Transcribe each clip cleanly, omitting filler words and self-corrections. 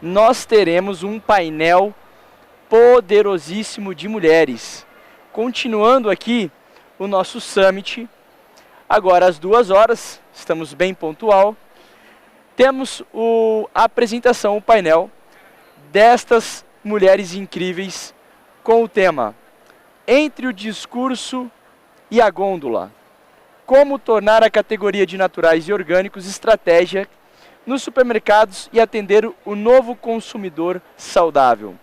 nós teremos um painel poderosíssimo de mulheres. Continuando aqui o nosso summit, agora às 2 horas, estamos bem pontual, temos a apresentação, o painel destas mulheres incríveis com o tema Entre o Discurso e a Gôndola. Como tornar a categoria de naturais e orgânicos estratégia nos supermercados e atender o novo consumidor saudável.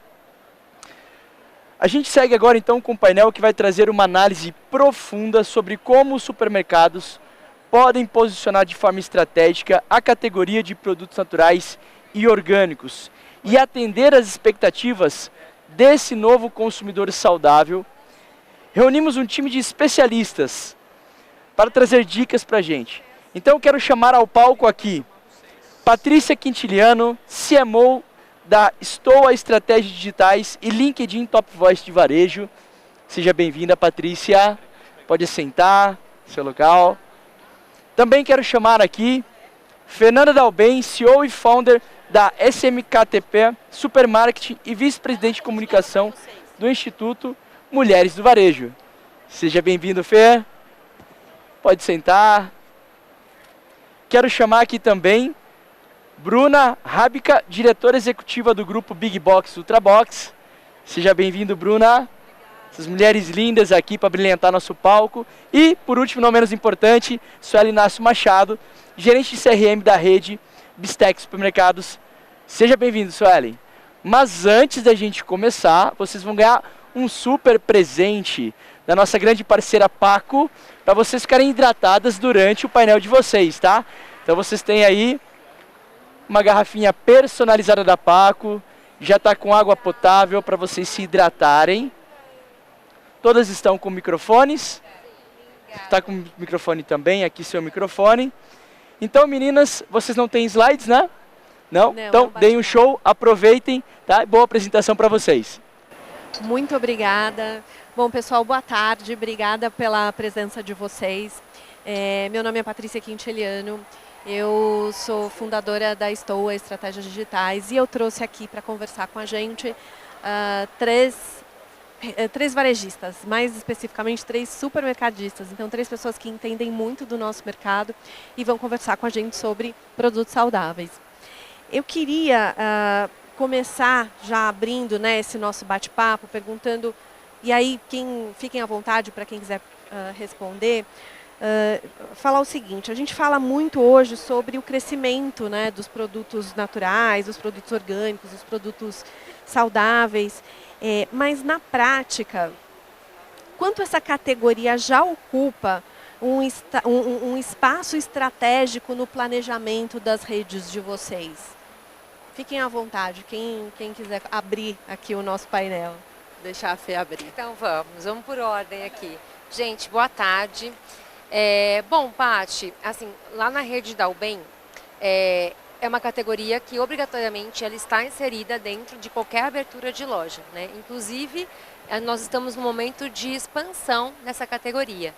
A gente segue agora então com um painel que vai trazer uma análise profunda sobre como os supermercados podem posicionar de forma estratégica a categoria de produtos naturais e orgânicos e atender às expectativas desse novo consumidor saudável. Reunimos um time de especialistas para trazer dicas para a gente. Então eu quero chamar ao palco aqui Patrícia Quintiliano, CMO da Stoa Estratégias Digitais e LinkedIn Top Voice de Varejo. Seja bem-vinda, Patrícia. Pode sentar, seu local. Também quero chamar aqui Fernanda Dalben, CEO e Founder da SMKTP Supermarketing e Vice-Presidente de Comunicação do Instituto Mulheres do Varejo. Seja bem-vindo, Fê. Pode sentar. Quero chamar aqui também Bruna Rábica, diretora executiva do grupo Big Box Ultrabox. Seja bem-vindo, Bruna. Essas mulheres lindas aqui para brilhantar nosso palco. E, por último, não menos importante, Sueli Inácio Machado, gerente de CRM da rede Bistec Supermercados. Seja bem-vindo, Sueli. Mas antes da gente começar, vocês vão ganhar um super presente da nossa grande parceira Paco, para vocês ficarem hidratadas durante o painel de vocês, tá? Então vocês têm aí uma garrafinha personalizada da Paco, já está com água potável para vocês se hidratarem. Todas estão com microfones. Está com microfone também, aqui seu microfone. Então, meninas, vocês não têm slides, né? Não? Então, deem um show, aproveitem, tá? Boa apresentação para vocês. Muito obrigada. Bom, pessoal, boa tarde. Obrigada pela presença de vocês. Meu nome é Patrícia Quintiliano. Eu sou fundadora da Stoa Estratégias Digitais e eu trouxe aqui para conversar com a gente três varejistas, mais especificamente 3 supermercadistas. Então, 3 pessoas que entendem muito do nosso mercado e vão conversar com a gente sobre produtos saudáveis. Eu queria começar já abrindo, né, esse nosso bate-papo, perguntando, e aí fiquem à vontade para quem quiser responder, falar o seguinte: a gente fala muito hoje sobre o crescimento, né, dos produtos naturais, dos produtos orgânicos, dos produtos saudáveis, mas na prática, quanto essa categoria já ocupa um espaço estratégico no planejamento das redes de vocês? Fiquem à vontade, quem quiser abrir aqui o nosso painel. Deixar a Fê abrir. Então vamos por ordem aqui. Gente, boa tarde. Bom, Paty, assim, lá na rede Dalben, é uma categoria que obrigatoriamente ela está inserida dentro de qualquer abertura de loja, né? Inclusive, nós estamos no momento de expansão nessa categoria.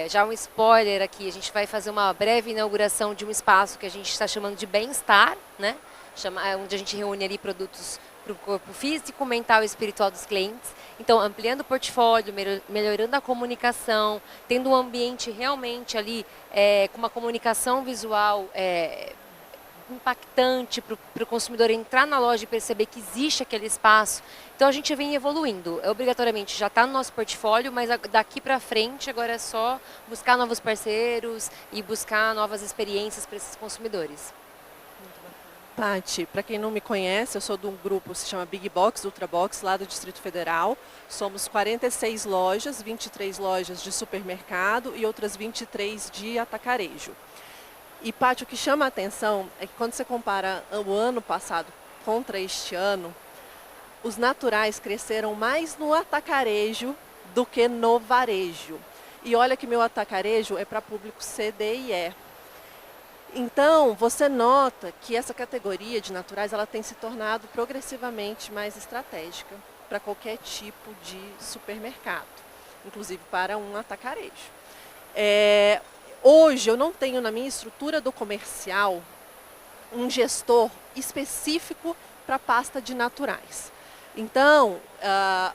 Já um spoiler aqui, a gente vai fazer uma breve inauguração de um espaço que a gente está chamando de bem-estar, né? Onde a gente reúne ali produtos para o corpo físico, mental e espiritual dos clientes. Então, ampliando o portfólio, melhorando a comunicação, tendo um ambiente realmente ali com uma comunicação visual impactante para o consumidor entrar na loja e perceber que existe aquele espaço. Então, a gente vem evoluindo. Obrigatoriamente já está no nosso portfólio, mas daqui para frente agora é só buscar novos parceiros e buscar novas experiências para esses consumidores. Paty, para quem não me conhece, eu sou de um grupo que se chama Big Box Ultrabox, lá do Distrito Federal. Somos 46 lojas, 23 lojas de supermercado e outras 23 de atacarejo. E, Paty, o que chama a atenção é que quando você compara o ano passado contra este ano, os naturais cresceram mais no atacarejo do que no varejo. E olha que meu atacarejo é para público C, D e E. Então, você nota que essa categoria de naturais ela tem se tornado progressivamente mais estratégica para qualquer tipo de supermercado, inclusive para um atacarejo. Hoje, eu não tenho na minha estrutura do comercial um gestor específico para pasta de naturais. Então,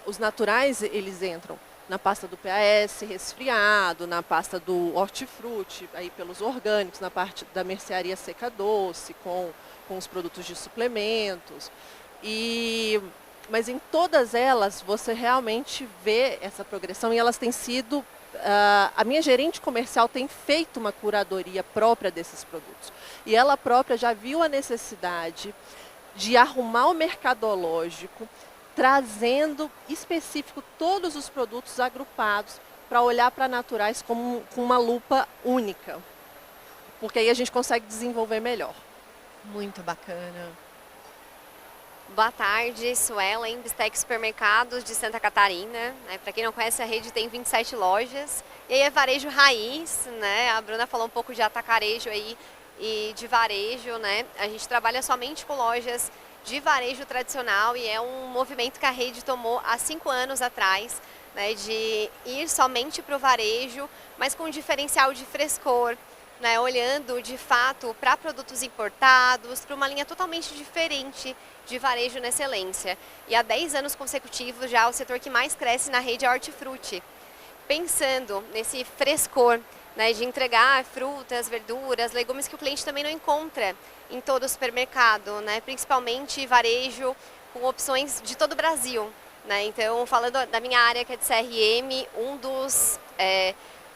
os naturais, eles entram na pasta do PAS resfriado, na pasta do hortifruti, aí pelos orgânicos, na parte da mercearia seca doce, com os produtos de suplementos. Mas em todas elas você realmente vê essa progressão e elas têm sido... a minha gerente comercial tem feito uma curadoria própria desses produtos. E ela própria já viu a necessidade de arrumar o mercadológico, trazendo específico todos os produtos agrupados para olhar para naturais com uma lupa única. Porque aí a gente consegue desenvolver melhor. Muito bacana. Boa tarde, Suelen, Bistec Supermercados de Santa Catarina. Para quem não conhece, a rede tem 27 lojas. E aí é varejo raiz, né? A Bruna falou um pouco de atacarejo aí e de varejo, né? A gente trabalha somente com lojas de varejo tradicional e é um movimento que a rede tomou há 5 anos atrás, né? De ir somente para o varejo, mas com um diferencial de frescor, né? Olhando de fato para produtos importados, para uma linha totalmente diferente de varejo na excelência. E há 10 anos consecutivos já o setor que mais cresce na rede é hortifruti. Pensando nesse frescor, né, de entregar frutas, verduras, legumes que o cliente também não encontra em todo o supermercado, né, principalmente varejo com opções de todo o Brasil. Né? Então, falando da minha área que é de CRM, um dos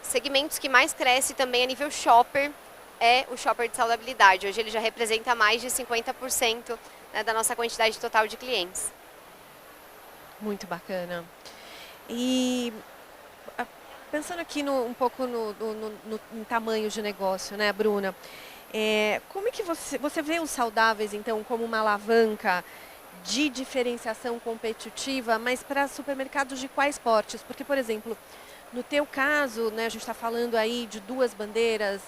segmentos que mais cresce também a nível shopper é o shopper de saudabilidade. Hoje ele já representa mais de 50%, né, da nossa quantidade total de clientes. Muito bacana. E pensando aqui um pouco no tamanho de negócio, né, Bruna? Como é que você vê os saudáveis, então, como uma alavanca de diferenciação competitiva, mas para supermercados de quais portes? Porque, por exemplo, no teu caso, né, a gente está falando aí de 2 bandeiras,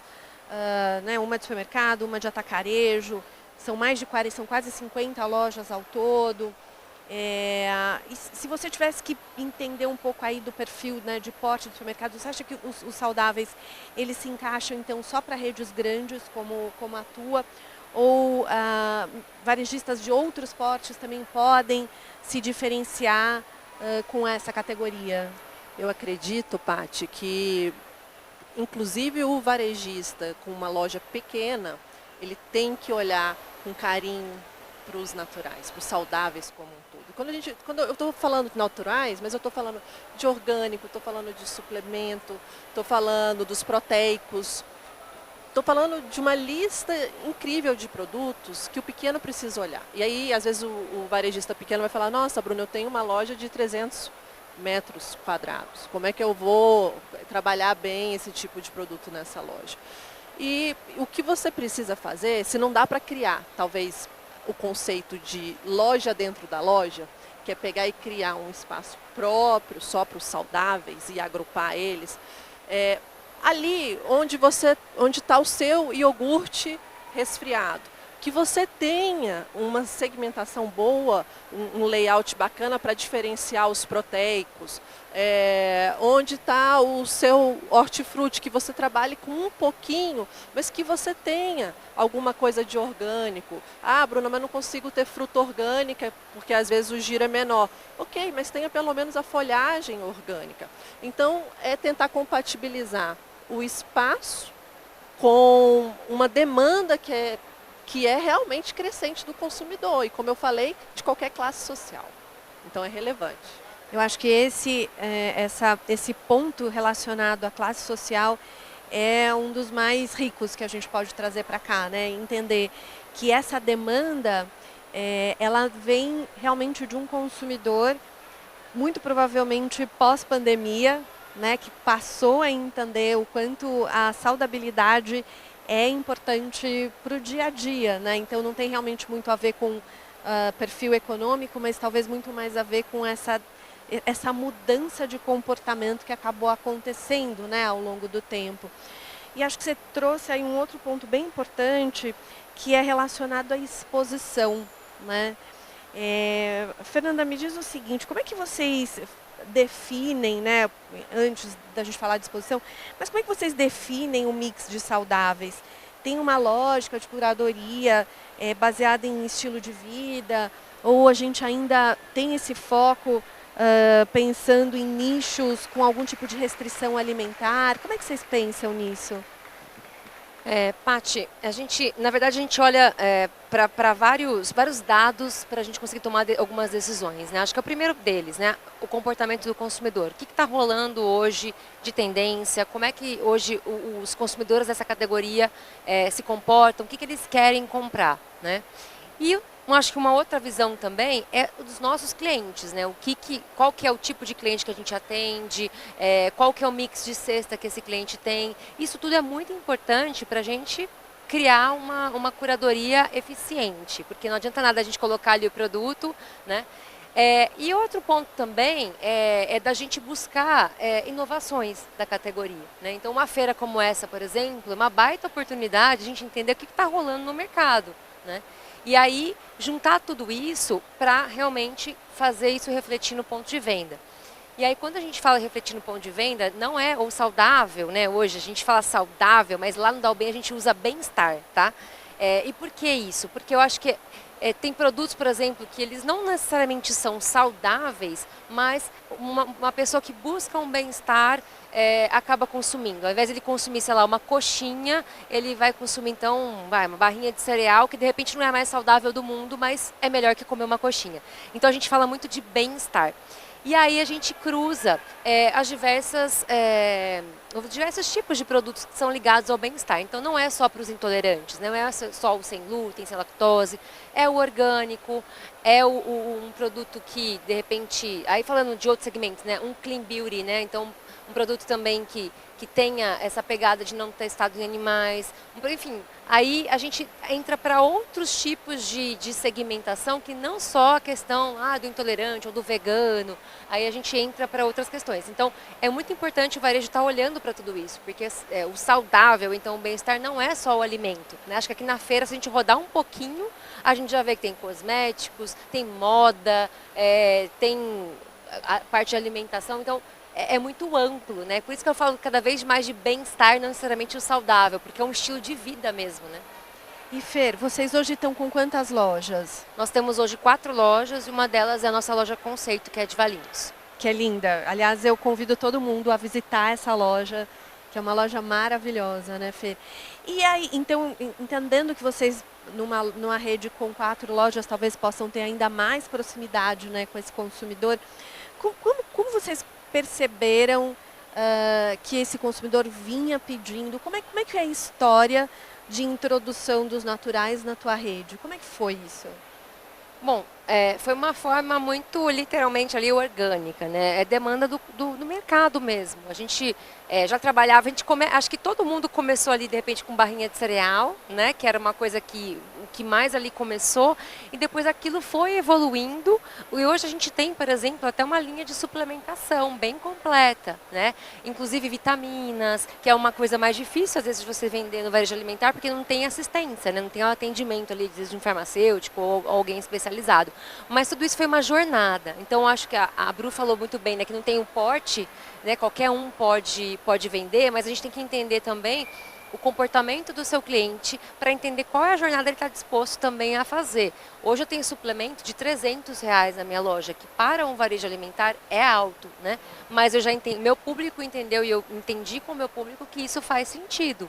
né, uma de supermercado, uma de atacarejo, são são quase 50 lojas ao todo. E se você tivesse que entender um pouco aí do perfil, né, de porte do supermercado, você acha que os saudáveis, eles se encaixam então só para redes grandes como a tua? Ou varejistas de outros portes também podem se diferenciar com essa categoria? Eu acredito, Paty, que inclusive o varejista com uma loja pequena, ele tem que olhar com carinho para os naturais, para os saudáveis como um todo. Quando eu estou falando de naturais, mas eu estou falando de orgânico, estou falando de suplemento, estou falando dos proteicos, estou falando de uma lista incrível de produtos que o pequeno precisa olhar. E aí, às vezes, o varejista pequeno vai falar, nossa, Bruno, eu tenho uma loja de 300 metros quadrados. Como é que eu vou trabalhar bem esse tipo de produto nessa loja? E o que você precisa fazer, se não dá para criar, talvez, o conceito de loja dentro da loja, que é pegar e criar um espaço próprio só para os saudáveis e agrupar eles, ali onde está o seu iogurte resfriado, que você tenha uma segmentação boa, um layout bacana para diferenciar os proteicos, onde está o seu hortifruti, que você trabalhe com um pouquinho, mas que você tenha alguma coisa de orgânico. Ah, Bruna, mas não consigo ter fruta orgânica, porque às vezes o giro é menor. Ok, mas tenha pelo menos a folhagem orgânica. Então, é tentar compatibilizar o espaço com uma demanda que é realmente crescente do consumidor e, como eu falei, de qualquer classe social. Então é relevante. Eu acho que esse ponto relacionado à classe social é um dos mais ricos que a gente pode trazer para cá, né? Entender que essa demanda, ela vem realmente de um consumidor, muito provavelmente pós-pandemia, né? Que passou a entender o quanto a saudabilidade é importante para o dia a dia, né? Então não tem realmente muito a ver com perfil econômico, mas talvez muito mais a ver com essa mudança de comportamento que acabou acontecendo, né, ao longo do tempo. E acho que você trouxe aí um outro ponto bem importante, que é relacionado à exposição, né? Fernanda, me diz o seguinte, como é que vocês definem, né, antes da gente falar de exposição, mas como é que vocês definem o mix de saudáveis? tem uma lógica de curadoria baseada em estilo de vida, ou a gente ainda tem esse foco pensando em nichos com algum tipo de restrição alimentar? Como é que vocês pensam nisso? Paty, na verdade, a gente olha para vários dados para a gente conseguir tomar algumas decisões, né? Acho que é o primeiro deles, né? O comportamento do consumidor. O que está rolando hoje de tendência? Como é que hoje os consumidores dessa categoria se comportam? O que eles querem comprar, né? E eu acho que uma outra visão também é dos nossos clientes, né? Qual que é o tipo de cliente que a gente atende, qual que é o mix de cesta que esse cliente tem. Isso tudo é muito importante para a gente criar uma curadoria eficiente, porque não adianta nada a gente colocar ali o produto, né? E outro ponto também é da gente buscar inovações da categoria, né? Então, uma feira como essa, por exemplo, é uma baita oportunidade de a gente entender o que está rolando no mercado, né? E aí, juntar tudo isso para realmente fazer isso refletir no ponto de venda. E aí, quando a gente fala refletir no ponto de venda, não é o saudável, né? Hoje a gente fala saudável, mas lá no Dalben a gente usa bem-estar, tá? E por que isso? Porque eu acho que tem produtos, por exemplo, que eles não necessariamente são saudáveis, mas uma pessoa que busca um bem-estar acaba consumindo. Ao invés de ele consumir, sei lá, uma coxinha, ele vai consumir, então, uma barrinha de cereal, que de repente não é a mais saudável do mundo, mas é melhor que comer uma coxinha. Então, a gente fala muito de bem-estar. E aí a gente cruza os diversos tipos de produtos que são ligados ao bem-estar. Então não é só para os intolerantes, não é só o sem glúten, sem lactose, é o orgânico, é um produto que, de repente, aí falando de outros segmentos, né, um clean beauty, né, então um produto também que tenha essa pegada de não testado em animais, enfim, aí a gente entra para outros tipos de segmentação que não só a questão do intolerante ou do vegano, aí a gente entra para outras questões. Então, é muito importante o varejo estar olhando para tudo isso, porque o saudável, então o bem-estar não é só o alimento, né? Acho que aqui na feira, se a gente rodar um pouquinho, a gente já vê que tem cosméticos, tem moda, tem a parte de alimentação, então é muito amplo, né? Por isso que eu falo cada vez mais de bem-estar, não necessariamente o saudável, porque é um estilo de vida mesmo, né? E Fer, vocês hoje estão com quantas lojas? Nós temos hoje 4 lojas e uma delas é a nossa loja Conceito, que é de Valinhos. Que é linda. Aliás, eu convido todo mundo a visitar essa loja, que é uma loja maravilhosa, né, Fer? E aí, então, entendendo que vocês, numa rede com 4 lojas, talvez possam ter ainda mais proximidade, né, com esse consumidor, como vocês perceberam que esse consumidor vinha pedindo? Como é que é a história de introdução dos naturais na tua rede? Como é que foi isso? Bom, foi uma forma muito literalmente ali orgânica, né? É demanda do mercado mesmo. A gente já trabalhava, acho que todo mundo começou ali de repente com barrinha de cereal, né? Que era uma coisa que o que mais ali começou, e depois aquilo foi evoluindo. E hoje a gente tem, por exemplo, até uma linha de suplementação bem completa, né? Inclusive vitaminas, que é uma coisa mais difícil às vezes de você vender no varejo alimentar, porque não tem assistência, né? Não tem um atendimento ali, às vezes, de um farmacêutico ou alguém especializado. Mas tudo isso foi uma jornada. Então, acho que a Bru falou muito bem, né? Que não tem um porte, né? Qualquer um pode vender, mas a gente tem que entender também o comportamento do seu cliente para entender qual é a jornada ele está disposto também a fazer. Hoje eu tenho suplemento de R$300 na minha loja, que para um varejo alimentar é alto, né? Mas eu já entendi, meu público entendeu e eu entendi com o meu público que isso faz sentido.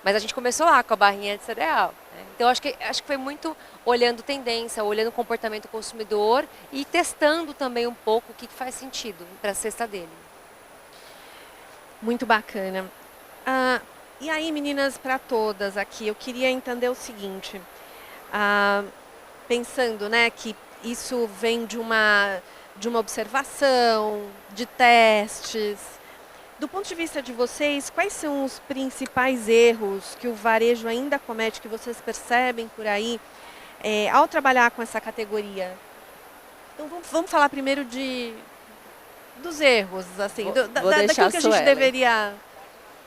Mas a gente começou lá com a barrinha de cereal, né? Então acho que foi muito olhando tendência, olhando o comportamento do consumidor e testando também um pouco o que faz sentido para a cesta dele. Muito bacana. E aí, meninas, para todas aqui, eu queria entender o seguinte, pensando, né, que isso vem de uma observação, de testes. Do ponto de vista de vocês, quais são os principais erros que o varejo ainda comete, que vocês percebem por aí, ao trabalhar com essa categoria? Então, vamos falar primeiro dos erros, assim, daquilo que a gente deveria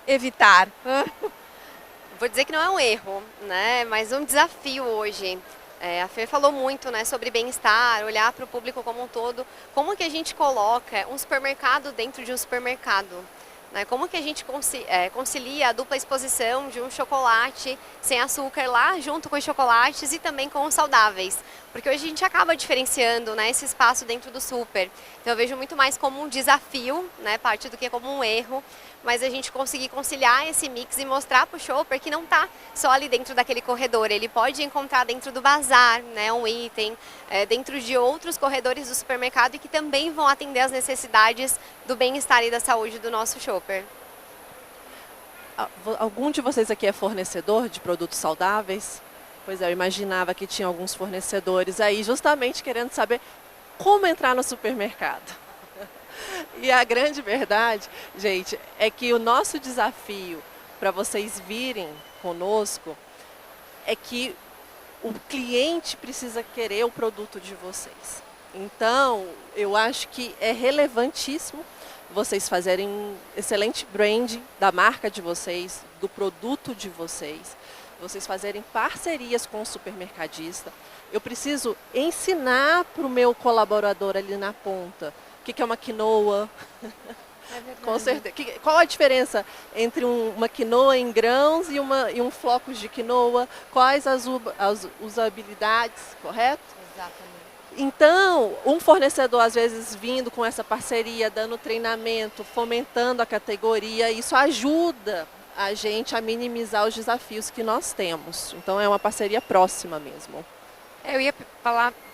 evitar. Vou dizer que não é um erro, né? Mas um desafio hoje. A Fer falou muito, né, sobre bem-estar, olhar para o público como um todo. Como que a gente coloca um supermercado dentro de um supermercado? né? Como que a gente concilia a dupla exposição de um chocolate sem açúcar lá junto com os chocolates e também com os saudáveis? Porque hoje a gente acaba diferenciando, né, esse espaço dentro do super. Então eu vejo muito mais como um desafio, né, parte do que como um erro, mas a gente conseguir conciliar esse mix e mostrar para o shopper que não está só ali dentro daquele corredor, ele pode encontrar dentro do bazar, né, um item, dentro de outros corredores do supermercado e que também vão atender às necessidades do bem-estar e da saúde do nosso shopper. Algum de vocês aqui é fornecedor de produtos saudáveis? Pois é, eu imaginava que tinha alguns fornecedores aí justamente querendo saber como entrar no supermercado. E a grande verdade, gente, é que o nosso desafio para vocês virem conosco é que o cliente precisa querer o produto de vocês. Então, eu acho que é relevantíssimo vocês fazerem um excelente branding da marca de vocês, do produto de vocês, vocês fazerem parcerias com o supermercadista. Eu preciso ensinar para o meu colaborador ali na ponta o que é uma quinoa. Com certeza. Qual a diferença entre uma quinoa em grãos e um flocos de quinoa? Quais as usabilidades, correto? Exatamente. Então, um fornecedor às vezes vindo com essa parceria, dando treinamento, fomentando a categoria, isso ajuda a gente a minimizar os desafios que nós temos. Então é uma parceria próxima mesmo. Eu ia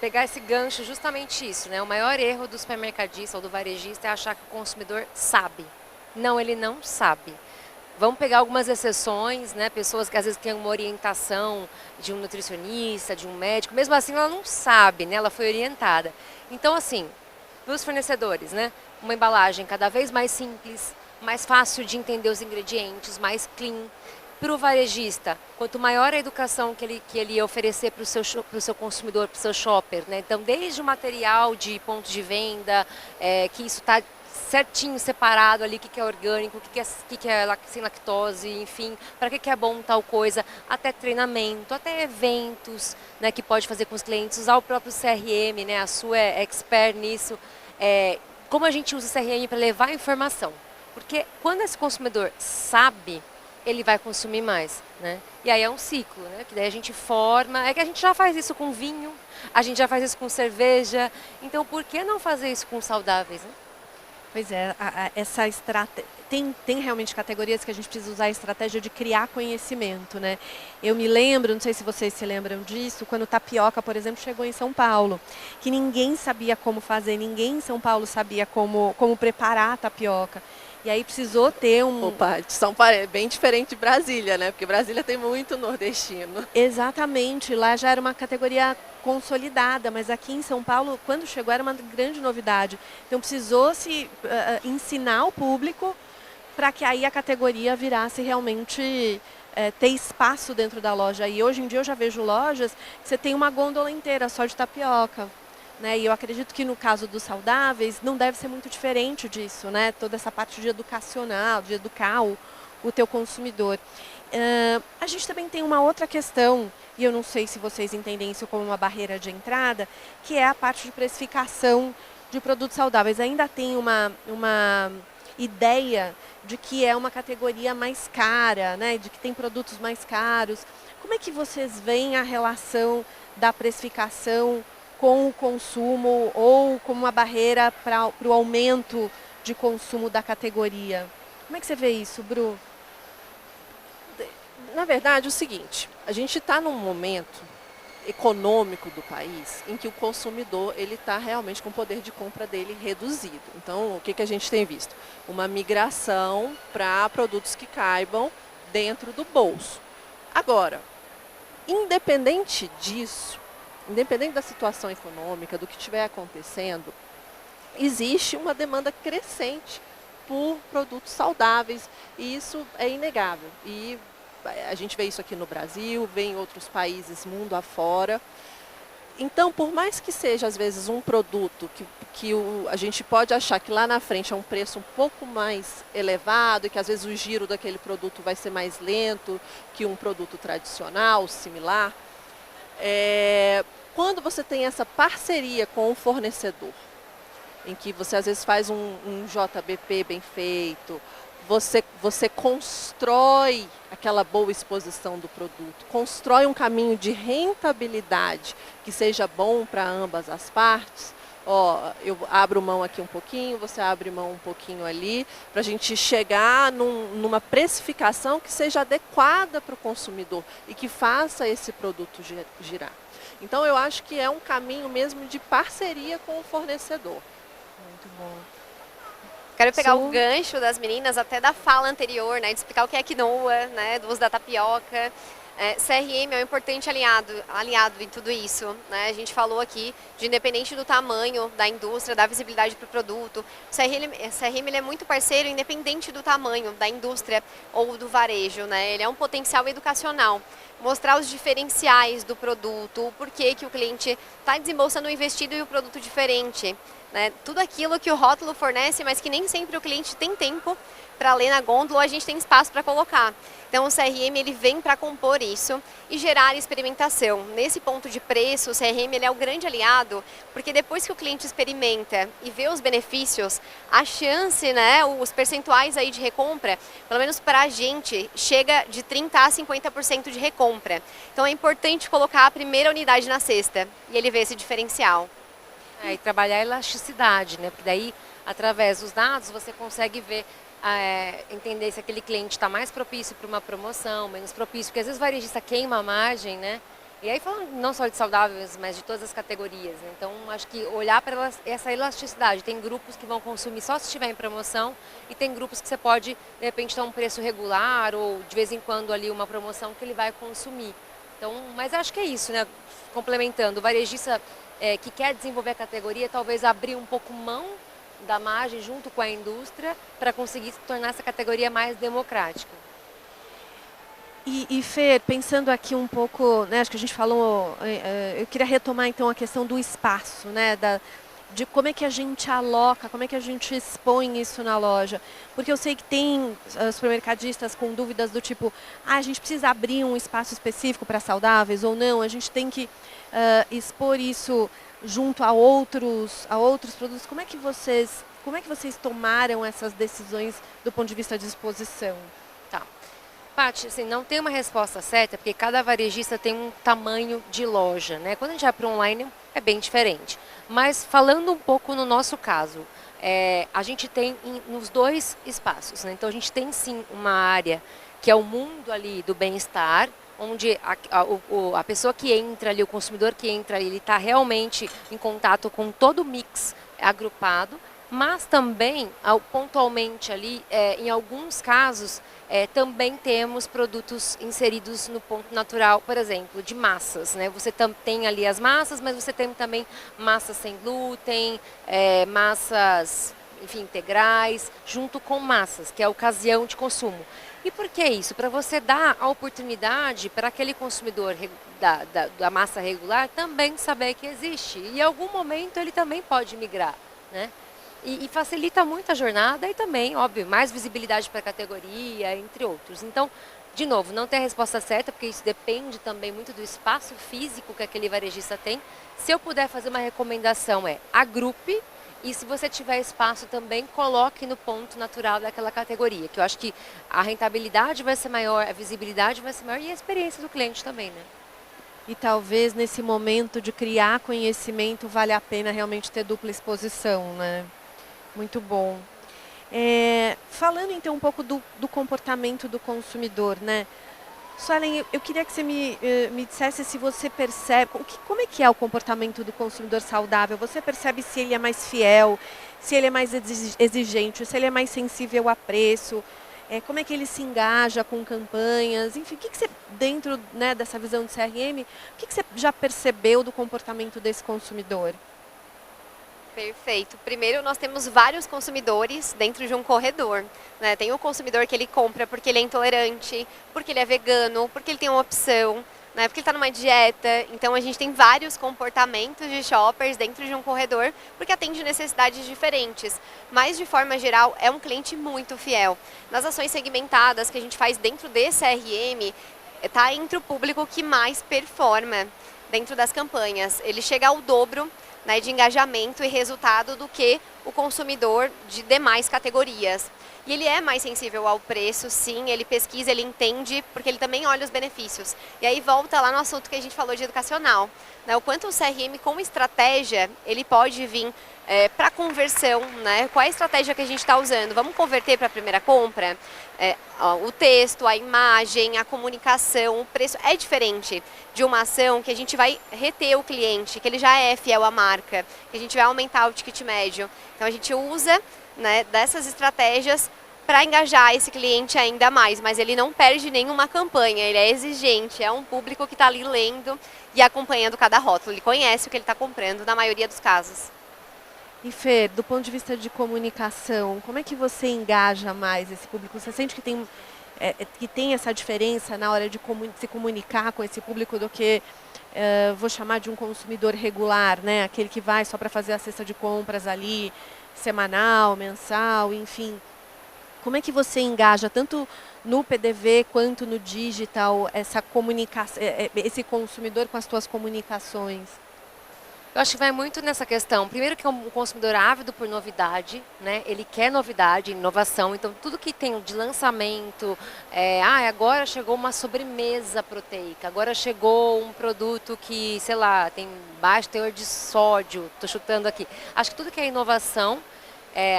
pegar esse gancho justamente isso, né? O maior erro do supermercadista ou do varejista é achar que o consumidor sabe. Não, ele não sabe. Vamos pegar algumas exceções, né? Pessoas que às vezes têm uma orientação de um nutricionista, de um médico, mesmo assim ela não sabe, né? Ela foi orientada. Então, assim, para os fornecedores, né? Uma embalagem cada vez mais simples, mais fácil de entender os ingredientes, mais clean. Para o varejista, quanto maior a educação que ele oferecer para o seu consumidor, para o seu shopper, né? Então, desde o material de ponto de venda, que isso está certinho separado ali, o que é orgânico, o que é sem lactose, enfim, para que é bom tal coisa, até treinamento, até eventos, né, que pode fazer com os clientes, usar o próprio CRM, né? A sua é expert nisso. Como a gente usa o CRM para levar informação? Porque quando esse consumidor sabe, ele vai consumir mais, né? E aí é um ciclo, né? Que daí a gente forma, é que a gente já faz isso com vinho, a gente já faz isso com cerveja, então por que não fazer isso com saudáveis, né? Pois é, essa estratégia, tem realmente categorias que a gente precisa usar a estratégia de criar conhecimento, né? Eu me lembro, não sei se vocês se lembram disso, quando o tapioca, por exemplo, chegou em São Paulo, que ninguém sabia como fazer, ninguém em São Paulo sabia como preparar a tapioca. E aí precisou ter Opa, São Paulo é bem diferente de Brasília, né? Porque Brasília tem muito nordestino. Exatamente, lá já era uma categoria consolidada, mas aqui em São Paulo, quando chegou, era uma grande novidade. Então precisou se ensinar o público para que aí a categoria virasse realmente ter espaço dentro da loja. E hoje em dia eu já vejo lojas que você tem uma gôndola inteira só de tapioca. Né? E eu acredito que no caso dos saudáveis não deve ser muito diferente disso, né? Toda essa parte de educacional, de educar o teu consumidor. A gente também tem uma outra questão, e eu não sei se vocês entendem isso como uma barreira de entrada, que é a parte de precificação de produtos saudáveis. Ainda tem uma ideia de que é uma categoria mais cara, né? De que tem produtos mais caros. Como é que vocês veem a relação da precificação com o consumo ou como uma barreira para o aumento de consumo da categoria? Como é que você vê isso, Bru? Na verdade, é o seguinte, a gente está num momento econômico do país em que o consumidor ele está realmente com o poder de compra dele reduzido. Então, o que a gente tem visto? Uma migração para produtos que caibam dentro do bolso. Agora, independente disso, independente da situação econômica, do que estiver acontecendo, existe uma demanda crescente por produtos saudáveis e isso é inegável. E a gente vê isso aqui no Brasil, vê em outros países mundo afora. Então, por mais que seja às vezes um produto que a gente pode achar que lá na frente é um preço um pouco mais elevado e que às vezes o giro daquele produto vai ser mais lento que um produto tradicional, similar, quando você tem essa parceria com o fornecedor, em que você às vezes faz um JBP bem feito, você constrói aquela boa exposição do produto, constrói um caminho de rentabilidade que seja bom para ambas as partes. Ó, eu abro mão aqui um pouquinho, você abre mão um pouquinho ali, para a gente chegar numa precificação que seja adequada para o consumidor e que faça esse produto girar. Então, eu acho que é um caminho mesmo de parceria com o fornecedor. Muito bom. Quero pegar o gancho das meninas, até da fala anterior, né, de explicar o que é quinoa, né, do uso da tapioca. CRM é um importante aliado em tudo isso, né? A gente falou aqui de independente do tamanho da indústria, da visibilidade para o produto. O CRM ele é muito parceiro independente do tamanho da indústria ou do varejo, né? Ele é um potencial educacional. Mostrar os diferenciais do produto, o porquê que o cliente está desembolsando um investido e o produto diferente. Né? Tudo aquilo que o rótulo fornece, mas que nem sempre o cliente tem tempo para ler na gôndola ou a gente tem espaço para colocar. Então o CRM ele vem para compor isso e gerar experimentação. Nesse ponto de preço, o CRM ele é o grande aliado, porque depois que o cliente experimenta e vê os benefícios, a chance, né, os percentuais aí de recompra, pelo menos para a gente, chega de 30% a 50% de recompra. Então é importante colocar a primeira unidade na cesta e ele vê esse diferencial. E trabalhar a elasticidade, né? Porque daí, através dos dados, você consegue ver, entender se aquele cliente está mais propício para uma promoção, menos propício, porque às vezes o varejista queima a margem, né? E aí falando não só de saudáveis, mas de todas as categorias, né? Então, acho que olhar para essa elasticidade. Tem grupos que vão consumir só se estiver em promoção e tem grupos que você pode, de repente, ter um preço regular ou de vez em quando ali uma promoção que ele vai consumir. Então, mas acho que é isso, né? Complementando, o varejista que quer desenvolver a categoria, talvez abrir um pouco mão da margem junto com a indústria para conseguir tornar essa categoria mais democrática. E Fer, pensando aqui um pouco, né, acho que a gente falou, eu queria retomar então a questão do espaço, né, de como é que a gente aloca, como é que a gente expõe isso na loja. Porque eu sei que tem supermercadistas com dúvidas do tipo, a gente precisa abrir um espaço específico para saudáveis ou não, a gente tem que expor isso junto a outros produtos. Como é que vocês tomaram essas decisões do ponto de vista de exposição? Tá. Paty, assim, não tem uma resposta certa, porque cada varejista tem um tamanho de loja, né? Quando a gente vai para o online, é bem diferente. Mas falando um pouco no nosso caso, a gente tem nos dois espaços, né? Então a gente tem sim uma área que é o mundo ali do bem-estar, onde a pessoa que entra ali, o consumidor que entra ali, ele está realmente em contato com todo o mix agrupado, mas também, pontualmente ali, em alguns casos, também temos produtos inseridos no ponto natural, por exemplo, de massas, né? Você tem ali as massas, mas você tem também massas sem glúten, massas, enfim, integrais, junto com massas, que é a ocasião de consumo. E por que isso? Para você dar a oportunidade para aquele consumidor da massa regular também saber que existe. E em algum momento ele também pode migrar, né? E facilita muito a jornada e também, óbvio, mais visibilidade para a categoria, entre outros. Então, de novo, não tem a resposta certa, porque isso depende também muito do espaço físico que aquele varejista tem. Se eu puder fazer uma recomendação agrupe, e se você tiver espaço também, coloque no ponto natural daquela categoria, que eu acho que a rentabilidade vai ser maior, a visibilidade vai ser maior e a experiência do cliente também, né? E talvez nesse momento de criar conhecimento vale a pena realmente ter dupla exposição, né? Muito bom. Falando então um pouco do comportamento do consumidor, né? Suelen, eu queria que você me dissesse se você percebe, como é que é o comportamento do consumidor saudável? Você percebe se ele é mais fiel, se ele é mais exigente, se ele é mais sensível a preço? Como é que ele se engaja com campanhas? Enfim, o que você, dentro, né, dessa visão do CRM, o que você já percebeu do comportamento desse consumidor? Perfeito. Primeiro, nós temos vários consumidores dentro de um corredor, né? Tem o consumidor que ele compra porque ele é intolerante, porque ele é vegano, porque ele tem uma opção, né? Porque ele está numa dieta. Então, a gente tem vários comportamentos de shoppers dentro de um corredor, porque atende necessidades diferentes. Mas, de forma geral, é um cliente muito fiel. Nas ações segmentadas que a gente faz dentro desse CRM, está entre o público que mais performa dentro das campanhas. Ele chega ao dobro, né, de engajamento e resultado do que o consumidor de demais categorias. E ele é mais sensível ao preço, sim, ele pesquisa, ele entende, porque ele também olha os benefícios. E aí volta lá no assunto que a gente falou de educacional, né? O quanto o CRM com estratégia, ele pode vir para conversão, né? Qual é a estratégia que a gente está usando? Vamos converter para a primeira compra? O texto, a imagem, a comunicação, o preço é diferente de uma ação que a gente vai reter o cliente, que ele já é fiel à marca, que a gente vai aumentar o ticket médio. Então a gente usa, né, dessas estratégias para engajar esse cliente ainda mais, mas ele não perde nenhuma campanha, ele é exigente, é um público que está ali lendo e acompanhando cada rótulo, ele conhece o que ele está comprando na maioria dos casos. E Fer, do ponto de vista de comunicação, como é que você engaja mais esse público? Você sente que tem essa diferença na hora de se comunicar com esse público do que, vou chamar de um consumidor regular, né? Aquele que vai só para fazer a cesta de compras ali, semanal, mensal, enfim. Como é que você engaja tanto no PDV quanto no digital essa comunicação, esse consumidor com as suas comunicações? Eu acho que vai muito nessa questão. Primeiro que é um consumidor ávido por novidade, né? Ele quer novidade, inovação. Então, tudo que tem de lançamento, agora chegou uma sobremesa proteica, agora chegou um produto que, sei lá, tem baixo teor de sódio, estou chutando aqui. Acho que tudo que é inovação,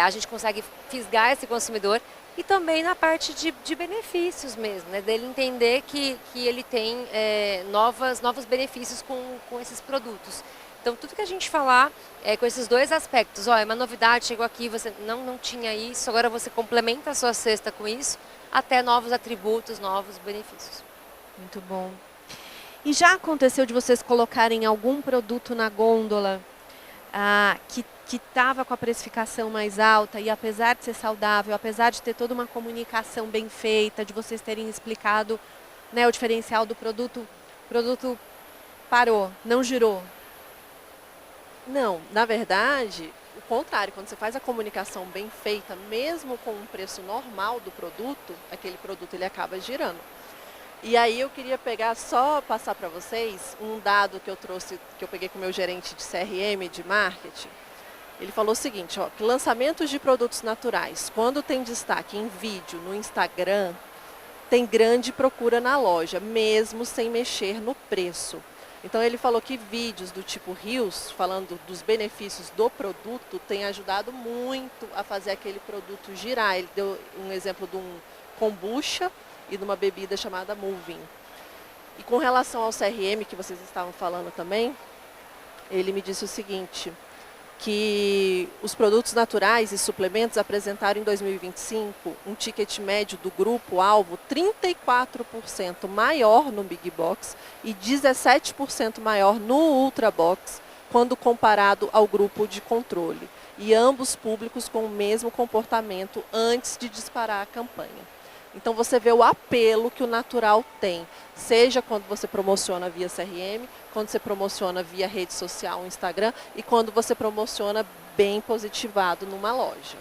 a gente consegue fisgar esse consumidor. E também na parte de benefícios mesmo, né? Dele entender que ele tem novos benefícios com esses produtos. Então, tudo que a gente falar com esses dois aspectos, é uma novidade, chegou aqui, você não tinha isso, agora você complementa a sua cesta com isso, até novos atributos, novos benefícios. Muito bom. E já aconteceu de vocês colocarem algum produto na gôndola que estava com a precificação mais alta e apesar de ser saudável, apesar de ter toda uma comunicação bem feita, de vocês terem explicado, né, o diferencial do produto, o produto parou, não girou? Não, na verdade, o contrário, quando você faz a comunicação bem feita, mesmo com um preço normal do produto, aquele produto ele acaba girando. E aí eu queria passar para vocês um dado que eu trouxe, que eu peguei com o meu gerente de CRM, de marketing. Ele falou o seguinte, que lançamentos de produtos naturais, quando tem destaque em vídeo, no Instagram, tem grande procura na loja, mesmo sem mexer no preço. Então ele falou que vídeos do tipo Reels, falando dos benefícios do produto, tem ajudado muito a fazer aquele produto girar. Ele deu um exemplo de um kombucha e de uma bebida chamada Moving. E com relação ao CRM, que vocês estavam falando também, ele me disse o seguinte, que os produtos naturais e suplementos apresentaram em 2025 um ticket médio do grupo-alvo 34% maior no Big Box e 17% maior no Ultra Box, quando comparado ao grupo de controle. E ambos públicos com o mesmo comportamento antes de disparar a campanha. Então você vê o apelo que o natural tem, seja quando você promociona via CRM, quando você promociona via rede social, Instagram, e quando você promociona bem positivado numa loja.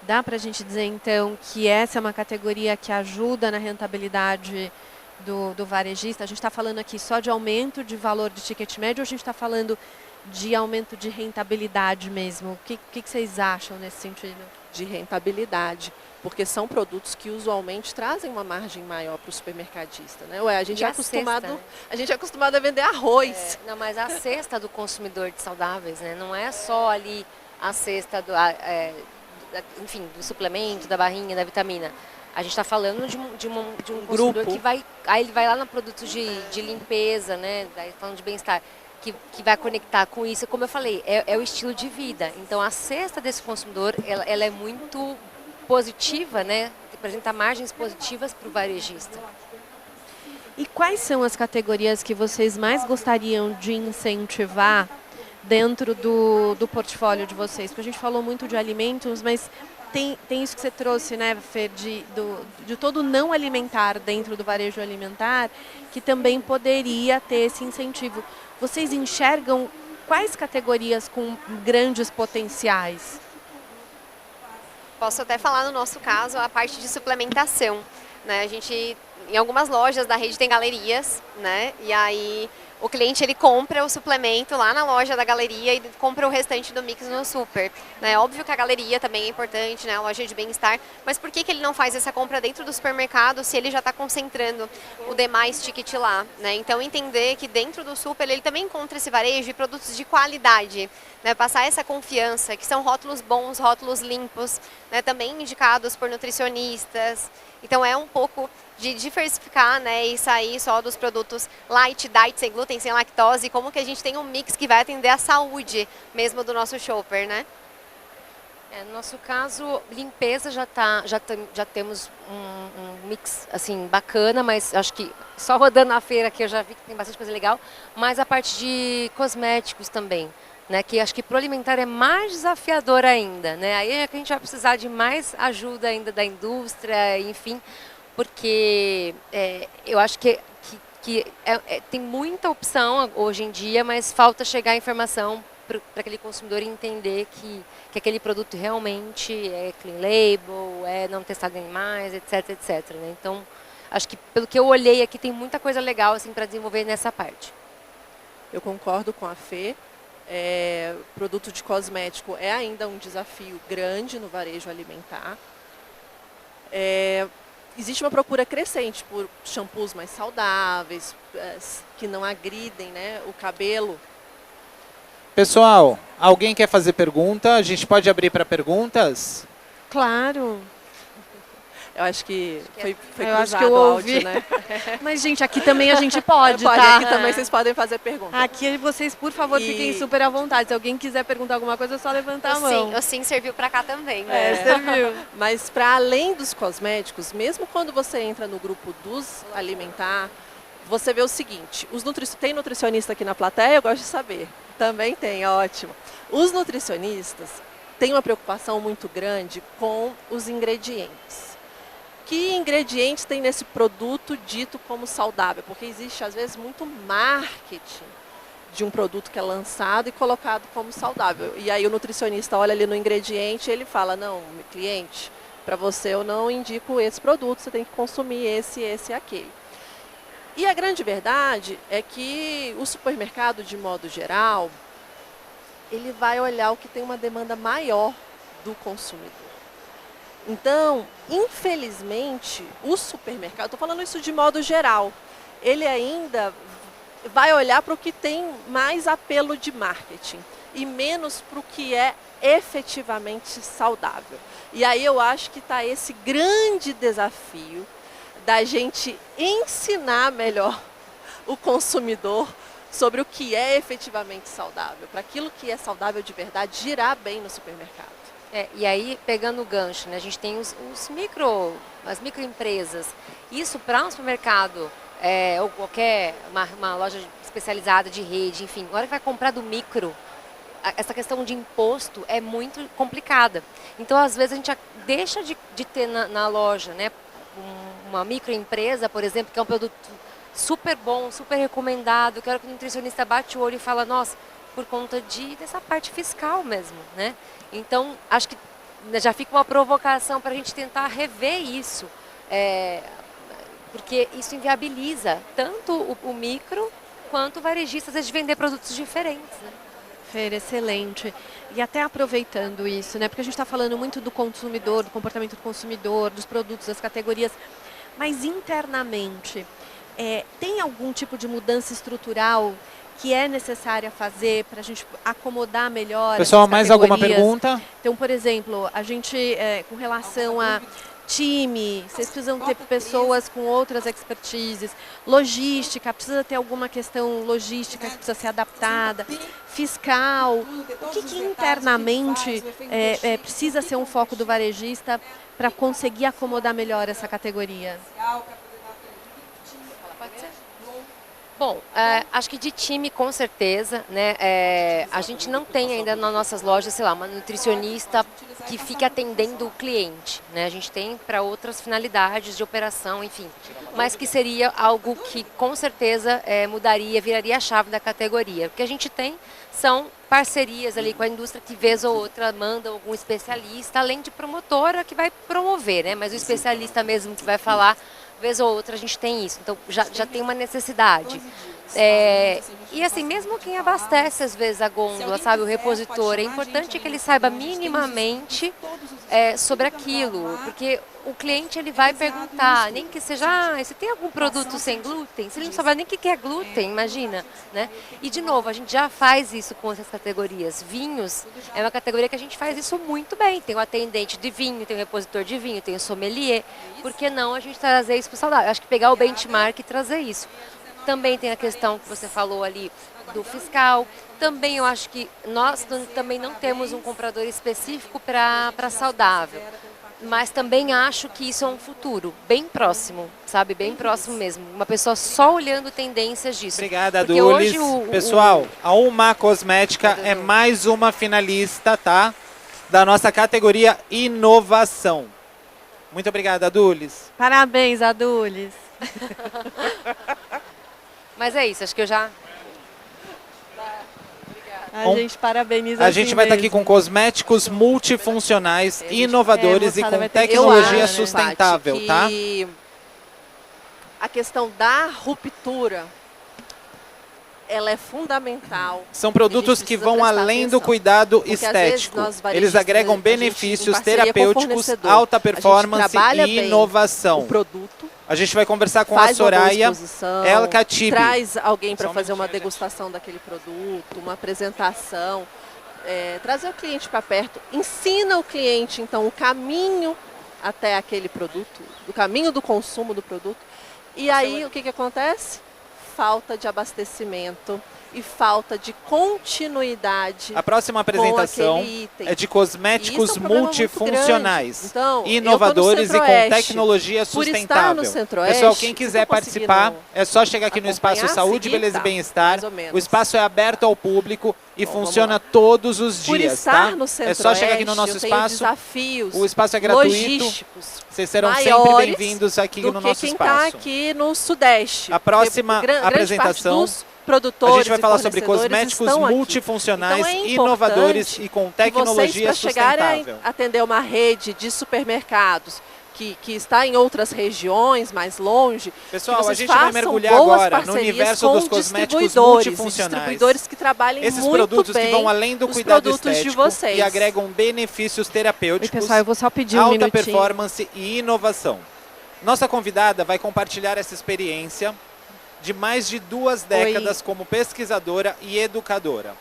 Dá para a gente dizer então que essa é uma categoria que ajuda na rentabilidade do varejista? A gente está falando aqui só de aumento de valor de ticket médio ou a gente está falando de aumento de rentabilidade mesmo? O que vocês acham nesse sentido? De rentabilidade, porque são produtos que usualmente trazem uma margem maior para o supermercadista, né? A gente é acostumado a vender arroz. Não, mas a cesta do consumidor de saudáveis, né? Não é só ali a cesta enfim, do suplemento, da barrinha, da vitamina. A gente está falando de um consumidor grupo que ele vai lá no produto de limpeza, né? Daí falando de bem-estar. Que vai conectar com isso, como eu falei, é o estilo de vida. Então, a cesta desse consumidor, ela é muito positiva, né? Apresenta margens positivas para o varejista. E quais são as categorias que vocês mais gostariam de incentivar dentro do portfólio de vocês? Porque a gente falou muito de alimentos, mas tem isso que você trouxe, né, Fer, de todo não alimentar dentro do varejo alimentar, que também poderia ter esse incentivo. Vocês enxergam quais categorias com grandes potenciais? Posso até falar no nosso caso a parte de suplementação, né? A gente, em algumas lojas da rede tem galerias, né? E aí o cliente ele compra o suplemento lá na loja da galeria e compra o restante do mix no super. Né? Óbvio que a galeria também é importante, né? A loja de bem-estar, mas por que ele não faz essa compra dentro do supermercado se ele já está concentrando o demais ticket lá? Né? Então entender que dentro do super ele também encontra esse varejo e produtos de qualidade. Né? Passar essa confiança, que são rótulos bons, rótulos limpos, né? Também indicados por nutricionistas. Então é um pouco de diversificar, né, e sair só dos produtos light, diet, sem glúten, sem lactose, como que a gente tem um mix que vai atender a saúde mesmo do nosso shopper, né? No nosso caso, limpeza já temos um mix assim bacana, mas acho que só rodando na feira aqui eu já vi que tem bastante coisa legal, mas a parte de cosméticos também. Né, que acho que pro alimentar é mais desafiador ainda, né? Aí é que a gente vai precisar de mais ajuda ainda da indústria, enfim, porque eu acho que tem muita opção hoje em dia, mas falta chegar a informação para aquele consumidor entender que aquele produto realmente é clean label, é não testado em animais, etc, etc. Né? Então, acho que pelo que eu olhei aqui tem muita coisa legal assim para desenvolver nessa parte. Eu concordo com a Fê. Produto de cosmético é ainda um desafio grande no varejo alimentar. Existe uma procura crescente por shampoos mais saudáveis, que não agridem, né, o cabelo. Pessoal, alguém quer fazer pergunta? A gente pode abrir para perguntas? Claro. Eu acho que foi eu acho cruzado que eu o ouvi. áudio, né? Mas, gente, aqui também a gente pode, Pode, tá? aqui também vocês podem fazer perguntas. Aqui vocês, por favor, fiquem super à vontade. Se alguém quiser perguntar alguma coisa, é só levantar a mão. O sim serviu para cá também. Né? Serviu. Mas para além dos cosméticos, mesmo quando você entra no grupo dos alimentar, você vê o seguinte, tem nutricionista aqui na plateia? Eu gosto de saber. Também tem, ótimo. Os nutricionistas têm uma preocupação muito grande com os ingredientes. Que ingredientes tem nesse produto dito como saudável? Porque existe, às vezes, muito marketing de um produto que é lançado e colocado como saudável. E aí o nutricionista olha ali no ingrediente e ele fala, não, cliente, para você eu não indico esse produto, você tem que consumir esse e aquele. E a grande verdade é que o supermercado, de modo geral, ele vai olhar o que tem uma demanda maior do consumidor. Então, infelizmente, o supermercado, estou falando isso de modo geral, ele ainda vai olhar para o que tem mais apelo de marketing e menos para o que é efetivamente saudável. E aí eu acho que está esse grande desafio da gente ensinar melhor o consumidor sobre o que é efetivamente saudável, para aquilo que é saudável de verdade girar bem no supermercado. E aí, pegando o gancho, né, a gente tem as microempresas. Isso para um supermercado ou qualquer uma loja especializada de rede, enfim, na hora que vai comprar do micro, essa questão de imposto é muito complicada. Então, às vezes, a gente deixa de ter na loja, né, uma microempresa, por exemplo, que é um produto super bom, super recomendado, que a hora que o nutricionista bate o olho e fala, nossa, por conta dessa parte fiscal mesmo, né? Então, acho que já fica uma provocação para a gente tentar rever isso, porque isso inviabiliza tanto o micro quanto o varejista, às vezes, de vender produtos diferentes, né? Fer, excelente. E até aproveitando isso, né? Porque a gente está falando muito do consumidor, do comportamento do consumidor, dos produtos, das categorias, mas internamente, tem algum tipo de mudança estrutural que é necessária fazer para a gente acomodar melhor? Pessoal, mais alguma pergunta? Então, por exemplo, a gente, com relação a time, vocês precisam ter pessoas com outras expertises, logística, precisa ter alguma questão logística que precisa ser adaptada, fiscal, o que internamente precisa ser um foco do varejista para conseguir acomodar melhor essa categoria? Pode ser? Bom, acho que de time com certeza, né? A gente não tem ainda nas nossas lojas, sei lá, uma nutricionista que fique atendendo o cliente, né? A gente tem para outras finalidades de operação, enfim, mas que seria algo que com certeza mudaria, viraria a chave da categoria. O que a gente tem são parcerias ali com a indústria que vez ou outra manda algum especialista, além de promotora que vai promover, né? Mas o especialista mesmo que vai falar vez ou outra a gente tem isso, então já tem uma necessidade. E assim, mesmo quem abastece às vezes a gôndola, sabe, o repositor, é importante que ele saiba minimamente sobre aquilo, porque o cliente ele vai perguntar, nem que seja, você tem algum produto sem glúten? Se ele não sabe nem o que é glúten, imagina, né? E de novo, a gente já faz isso com essas categorias. Vinhos é uma categoria que a gente faz isso muito bem. Tem o atendente de vinho, tem o repositor de vinho, tem o sommelier. Por que não a gente trazer isso para o saudável? Acho que pegar o benchmark e trazer isso. Também tem a questão que você falou ali do fiscal. Também eu acho que nós também não temos um comprador específico para saudável. Mas também acho que isso é um futuro bem próximo, sabe? Bem próximo mesmo. Uma pessoa só olhando tendências disso. Obrigada, porque Dulis. hoje Pessoal, a Uma Cosmética é mais uma finalista, tá? Da nossa categoria Inovação. Muito obrigada, Dulis. Parabéns, Adulis. Mas é isso, acho que eu já... A gente parabeniza A gente vai estar aqui com cosméticos multifuncionais, inovadores e com tecnologia sustentável, Paty, tá? que a questão da ruptura, ela é fundamental. São produtos que vão além do cuidado estético. Eles agregam benefícios terapêuticos, alta performance e inovação. O produto. A gente vai conversar com a Soraya El Khatib. Traz alguém para fazer uma degustação daquele produto, uma apresentação. Trazer o cliente para perto. Ensina o cliente, então, o caminho até aquele produto, o caminho do consumo do produto. E aí, o que acontece? Falta de abastecimento e falta de continuidade. A próxima apresentação é de cosméticos multifuncionais, então, inovadores e com tecnologia sustentável. Pessoal, quem quiser participar, é só chegar aqui no Espaço Saúde, Beleza e Bem-Estar. O espaço é aberto ao público e funciona todos os dias, tá? É só chegar aqui no nosso espaço. O espaço é gratuito. Vocês serão sempre bem-vindos aqui no nosso espaço. Quem está aqui no Sudeste. A próxima apresentação, a gente vai falar sobre cosméticos multifuncionais, então inovadores e com tecnologia sustentável. Atender uma rede de supermercados que está em outras regiões, mais longe. Pessoal, a gente vai mergulhar agora no universo dos cosméticos multifuncionais. Distribuidores que trabalhem esses muito produtos bem que vão além do cuidado estético de vocês. e agregam benefícios terapêuticos, pessoal, eu vou só pedir um alta minutinho. performance e inovação. Nossa convidada vai compartilhar essa experiência de mais de 2 décadas como pesquisadora e educadora,